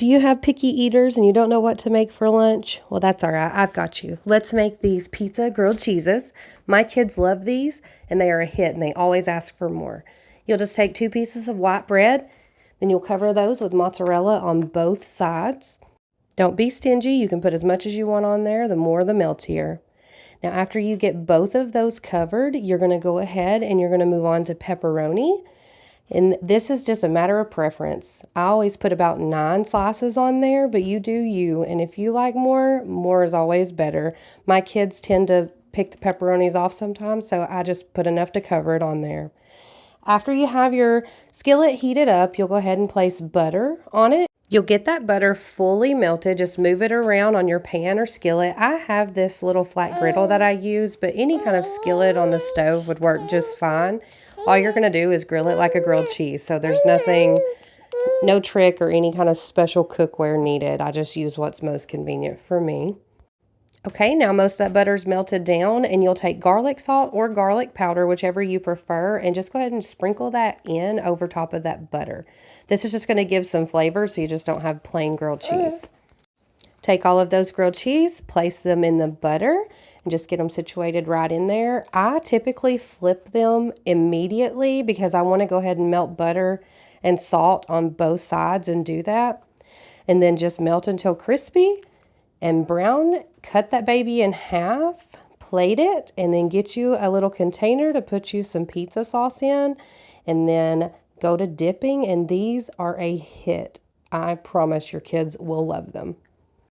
Do you have picky eaters and you don't know what to make for lunch? Well, that's all right. I've got you. Let's make these pizza grilled cheeses. My kids love these and they are a hit and they always ask for more. You'll just take 2 pieces of white bread, then you'll cover those with mozzarella on both sides. Don't be stingy. You can put as much as you want on there. The more, the meltier. Now, after you get both of those covered, you're going to go ahead and you're going to move on to pepperoni. And this is just a matter of preference. I always put about 9 slices on there, but you do you. And if you like more, more is always better. My kids tend to pick the pepperonis off sometimes, so I just put enough to cover it on there. After you have your skillet heated up, you'll go ahead and place butter on it. You'll get that butter fully melted. Just move it around on your pan or skillet. I have this little flat griddle that I use, but any kind of skillet on the stove would work just fine. All you're going to do is grill it like a grilled cheese. So there's no trick or any kind of special cookware needed. I just use what's most convenient for me. Okay, now most of that butter's melted down, and you'll take garlic salt or garlic powder, whichever you prefer, and just go ahead and sprinkle that in over top of that butter. This is just going to give some flavor so you just don't have plain grilled cheese. Take all of those grilled cheese, place them in the butter, and just get them situated right in there. I typically flip them immediately because I want to go ahead and melt butter and salt on both sides and do that. And then just melt until crispy and brown. Cut that baby in half, plate it, and then get you a little container to put you some pizza sauce in, and then go to dipping, and these are a hit. I promise your kids will love them.